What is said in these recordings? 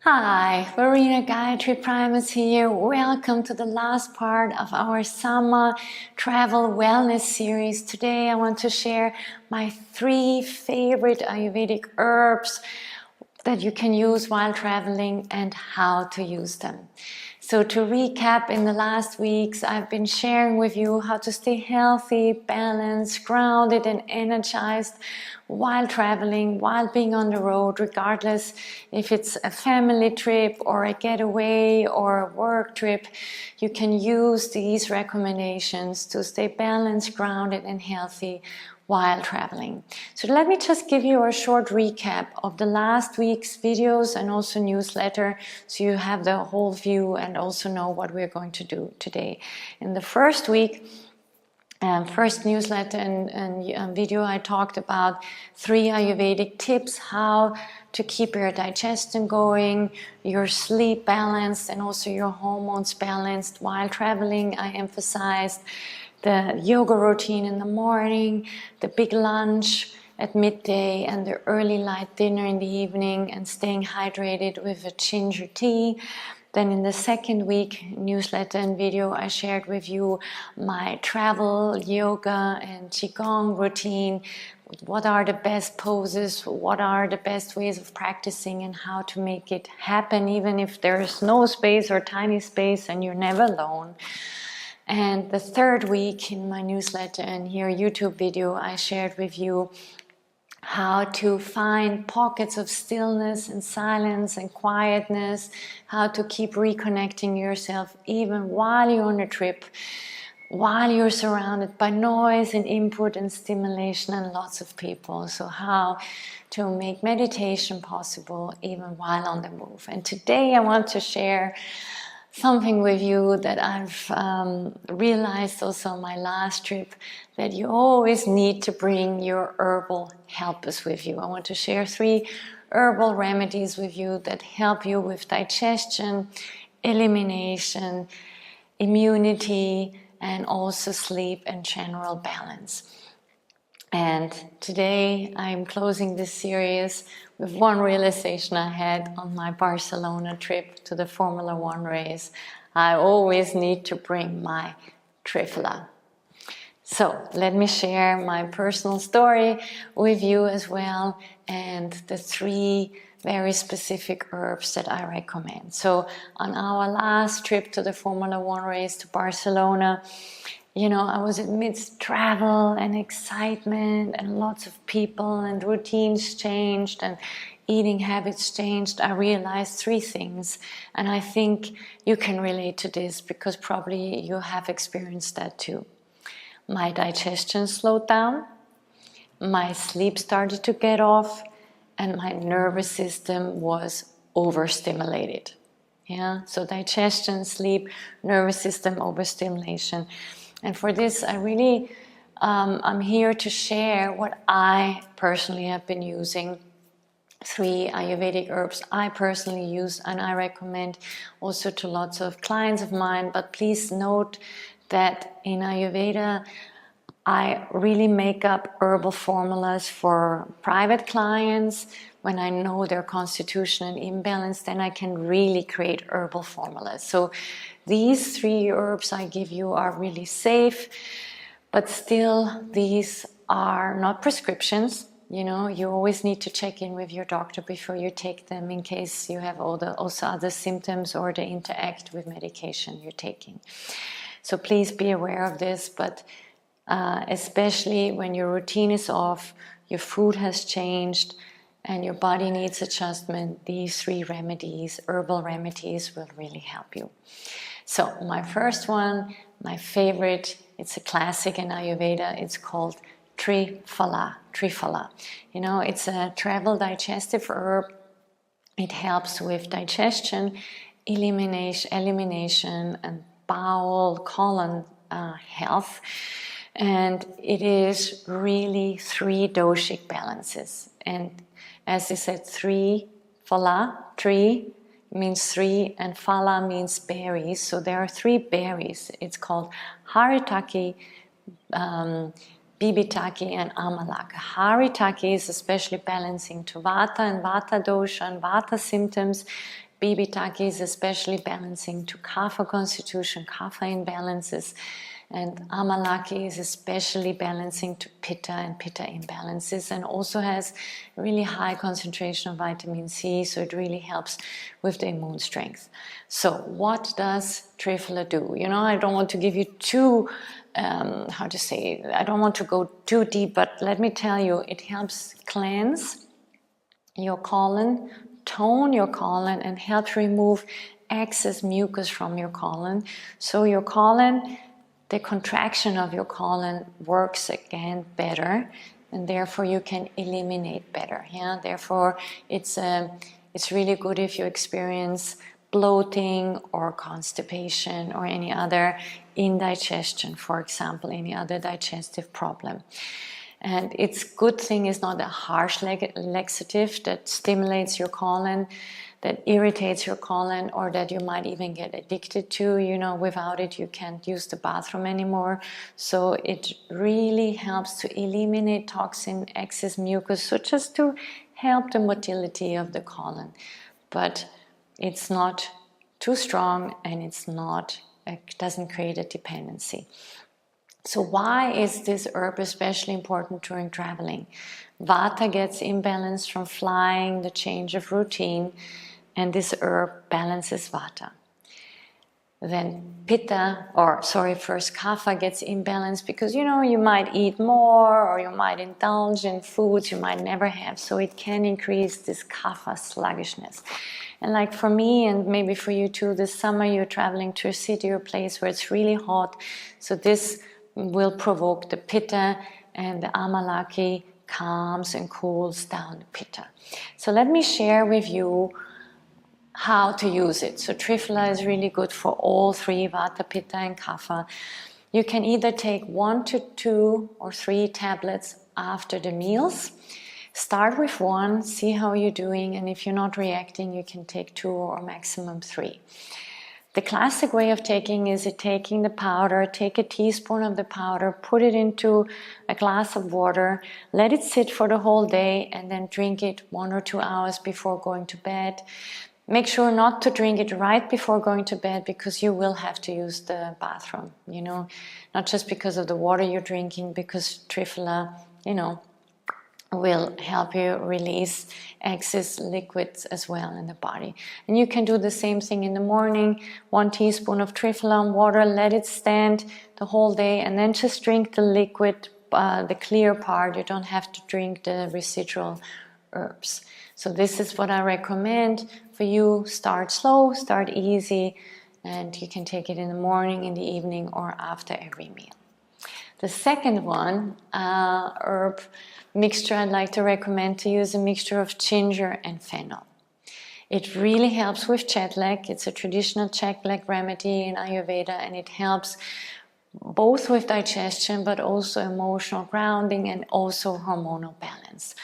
Hi, Verena Gayatri Primus here. Welcome to the last part of our summer travel wellness series. Today I want to share my 3 favorite Ayurvedic herbs that you can use while traveling and how to use them. So to recap, in the last weeks I've been sharing with you how to stay healthy, balanced, grounded and energized while traveling, while being on the road, regardless if it's a family trip or a getaway or a work trip. You can use these recommendations to stay balanced, grounded and healthy while traveling. So let me just give you a short recap of the last week's videos and also newsletter, so you have the whole view and also know what we're going to do today. In the first week, first newsletter and video, I talked about 3 Ayurvedic tips how to keep your digestion going, your sleep balanced and also your hormones balanced while traveling. I emphasized the yoga routine in the morning, the big lunch at midday and the early light dinner in the evening, and staying hydrated with a ginger tea. Then in the second week newsletter and video, I shared with you my travel, yoga and qigong routine. What are the best poses, what are the best ways of practicing and how to make it happen even if there is no space or tiny space and you're never alone. And the third week in my newsletter and here YouTube video, I shared with you how to find pockets of stillness and silence and quietness, how to keep reconnecting yourself even while you're on a trip, while you're surrounded by noise and input and stimulation and lots of people. So how to make meditation possible even while on the move. And today I want to share something with you that I've realized also on my last trip, that you always need to bring your herbal helpers with you. I want to share 3 herbal remedies with you that help you with digestion, elimination, immunity, and also sleep and general balance. And today I'm closing this series with one realization I had on my Barcelona trip to the Formula 1 race. I always need to bring my Triphala. So let me share my personal story with you as well, and the 3 very specific herbs that I recommend. So on our last trip to the Formula 1 race to Barcelona, you know, I was amidst travel and excitement and lots of people, and routines changed and eating habits changed. I realized 3 things, and I think you can relate to this because probably you have experienced that too. My digestion slowed down, my sleep started to get off, and my nervous system was overstimulated. Yeah, so digestion, sleep, nervous system overstimulation. And for this, I really, I'm here to share what I personally have been using. 3 Ayurvedic herbs I personally use and I recommend also to lots of clients of mine. But please note that in Ayurveda, I really make up herbal formulas for private clients. When I know their constitutional imbalance, then I can really create herbal formulas. So these 3 herbs I give you are really safe, but still these are not prescriptions. You know, you always need to check in with your doctor before you take them, in case you have also other symptoms or they interact with medication you're taking. So please be aware of this, but especially when your routine is off, your food has changed, and your body needs adjustment, these 3 remedies, herbal remedies, will really help you. So my first one, my favorite, it's a classic in Ayurveda, it's called Triphala. Triphala. You know, it's a travel digestive herb. It helps with digestion, elimination and bowel, colon health. And it is really 3 doshic balances. And as I said, 3 phala, 3 means 3, and phala means berries. So there are 3 berries. It's called haritaki, bibitaki and amalaka. Haritaki is especially balancing to vata and vata dosha and vata symptoms. Bibitaki is especially balancing to Kapha constitution, Kapha imbalances, and Amalaki is especially balancing to Pitta and Pitta imbalances, and also has really high concentration of vitamin C, so it really helps with the immune strength. So what does Triphala do? You know, I don't want to give you too, how to say, I don't want to go too deep, but let me tell you, it helps cleanse your colon, tone your colon, and helps remove excess mucus from your colon. So your colon, the contraction of your colon works again better, and therefore you can eliminate better. Yeah, therefore it's really good if you experience bloating or constipation or any other indigestion, for example, any other digestive problem. And its good thing is not a harsh laxative that stimulates your colon, that irritates your colon, or that you might even get addicted to. You know, without it you can't use the bathroom anymore. So it really helps to eliminate toxin, excess mucus, so just to help the motility of the colon. But it's not too strong, and it doesn't create a dependency. So why is this herb especially important during traveling? Vata gets imbalanced from flying, the change of routine, and this herb balances Vata. Then first Kapha gets imbalanced because, you know, you might eat more or you might indulge in foods you might never have. So it can increase this Kapha sluggishness. And like for me, and maybe for you too, this summer you're traveling to a city or place where it's really hot. So this will provoke the Pitta, and the Amalaki calms and cools down the Pitta. So let me share with you how to use it. So Triphala is really good for all three, Vata, Pitta and Kapha. You can either take 1 to 2 or 3 tablets after the meals. Start with 1, see how you're doing, and if you're not reacting, you can take 2 or maximum 3. The classic way of taking is taking the powder, take a teaspoon of the powder, put it into a glass of water, let it sit for the whole day, and then drink it 1 or 2 hours before going to bed. Make sure not to drink it right before going to bed, because you will have to use the bathroom, you know, not just because of the water you're drinking, because Triphala, you know, will help you release excess liquids as well in the body. And you can do the same thing in the morning. 1 teaspoon of Triphala in water, let it stand the whole day, and then just drink the liquid, the clear part. You don't have to drink the residual herbs. So this is what I recommend for you. Start slow, start easy, and you can take it in the morning, in the evening, or after every meal. The second one, herb mixture I'd like to recommend to use a mixture of ginger and fennel. It really helps with jet lag. It's a traditional jet lag remedy in Ayurveda, and it helps both with digestion but also emotional grounding and also hormonal balance.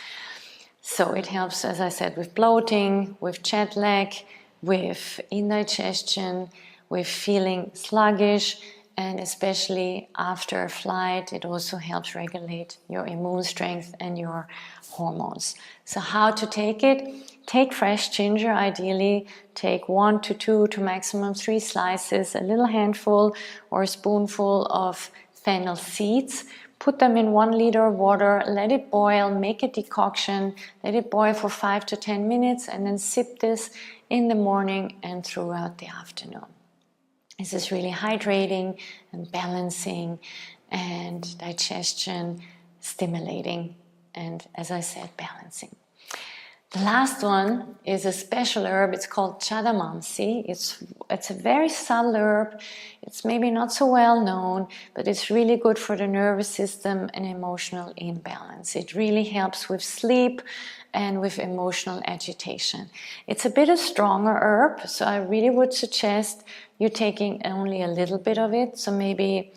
So it helps, as I said, with bloating, with jet lag, with indigestion, with feeling sluggish, and especially after a flight, it also helps regulate your immune strength and your hormones. So how to take it? Take fresh ginger, ideally. Take 1 to 2 to maximum 3 slices, a little handful or a spoonful of fennel seeds. Put them in 1 liter of water, let it boil, make a decoction, let it boil for 5 to 10 minutes, and then sip this in the morning and throughout the afternoon. This is really hydrating and balancing and digestion stimulating, and as I said, balancing. The last one is a special herb. It's called Chadamansi. It's a very subtle herb. It's maybe not so well known, but it's really good for the nervous system and emotional imbalance. It really helps with sleep and with emotional agitation. It's a bit of stronger herb, so I really would suggest you taking only a little bit of it. So maybe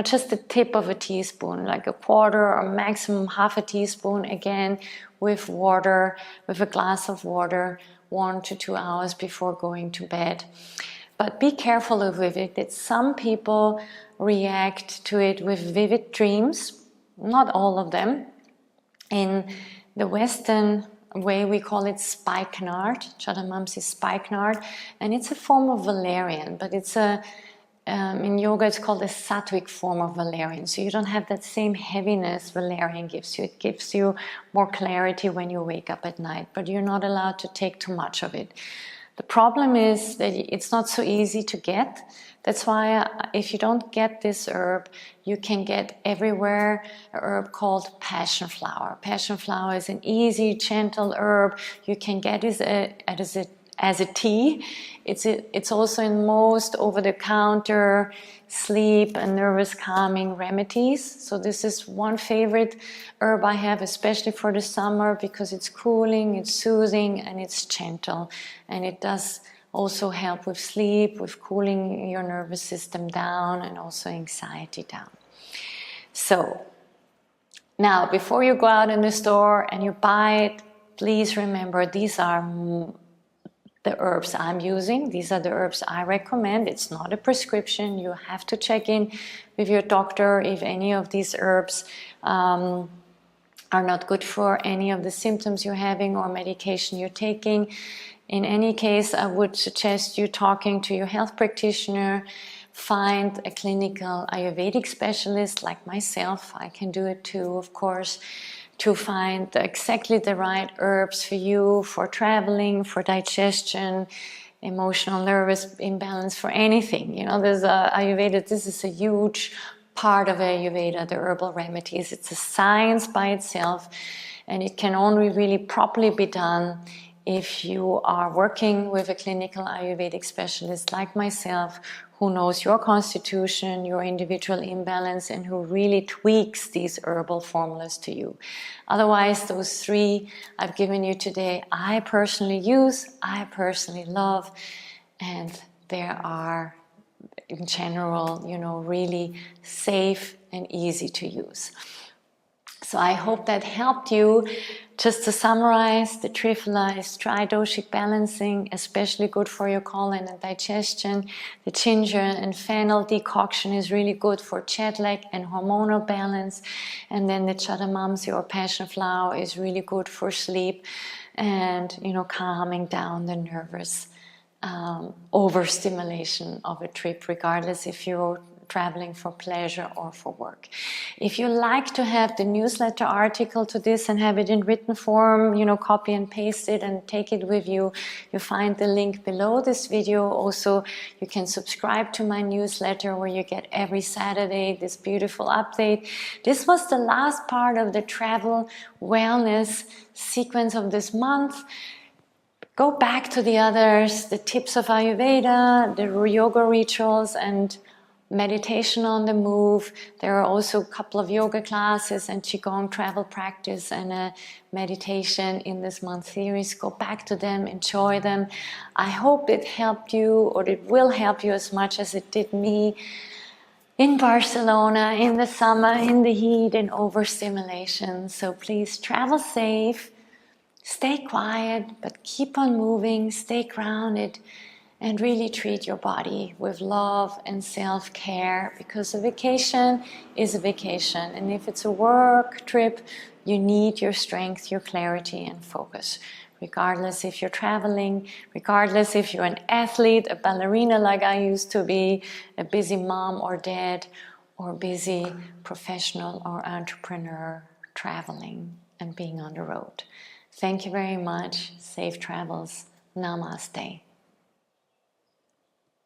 just the tip of a teaspoon, like a quarter or maximum half a teaspoon, again with water, with a glass of water, 1 to 2 hours before going to bed. But be careful with it, that some people react to it with vivid dreams, not all of them. In the Western way we call it spikenard. Chadamamsi spikenard, and it's a form of valerian, but it's a in yoga it's called a sattvic form of valerian, so you don't have that same heaviness valerian gives you. It gives you more clarity when you wake up at night, but you're not allowed to take too much of it. The problem is that it's not so easy to get. That's why if you don't get this herb, you can get everywhere a herb called passion flower. Passion flower is an easy, gentle herb. You can get it as a tea. It's also in most over-the-counter sleep and nervous calming remedies. So this is one favorite herb I have, especially for the summer, because it's cooling, it's soothing, and it's gentle. And it does also help with sleep, with cooling your nervous system down, and also anxiety down. So now, before you go out in the store and you buy it, please remember these are the herbs I'm using. These are the herbs I recommend. It's not a prescription. You have to check in with your doctor if any of these herbs are not good for any of the symptoms you're having or medication you're taking. In any case, I would suggest you talking to your health practitioner. Find a clinical Ayurvedic specialist like myself. I can do it too, of course, to find exactly the right herbs for you, for traveling, for digestion, emotional, nervous imbalance, for anything. You know, there's Ayurveda. This is a huge part of Ayurveda, the herbal remedies. It's a science by itself, and it can only really properly be done if you are working with a clinical Ayurvedic specialist like myself, who knows your constitution, your individual imbalance, and who really tweaks these herbal formulas to you. Otherwise, those three I've given you today, I personally use, I personally love, and there are, in general, you know, really safe and easy to use. So I hope that helped you. Just to summarize, the Triphala is tridoshic balancing, especially good for your colon and digestion. The ginger and fennel decoction is really good for jet lag and hormonal balance. And then the chadamamsi or passion flower is really good for sleep and, you know, calming down the nervous overstimulation of a trip, regardless if you're traveling for pleasure or for work. If you like to have the newsletter article to this and have it in written form, you know, copy and paste it and take it with you, you find the link below this video. Also, you can subscribe to my newsletter where you get every Saturday this beautiful update. This was the last part of the travel wellness sequence of this month. Go back to the others, the tips of Ayurveda, the yoga rituals, and meditation on the move. There are also a couple of yoga classes and Qigong travel practice and a meditation in this month's series. Go back to them, enjoy them. I hope it helped you, or it will help you as much as it did me in Barcelona, in the summer, in the heat, in overstimulation. So please travel safe, stay quiet, but keep on moving, stay grounded, and really treat your body with love and self-care, because a vacation is a vacation. And if it's a work trip, you need your strength, your clarity, and focus. Regardless if you're traveling, regardless if you're an athlete, a ballerina like I used to be, a busy mom or dad, or busy professional or entrepreneur traveling and being on the road. Thank you very much. Safe travels. Namaste.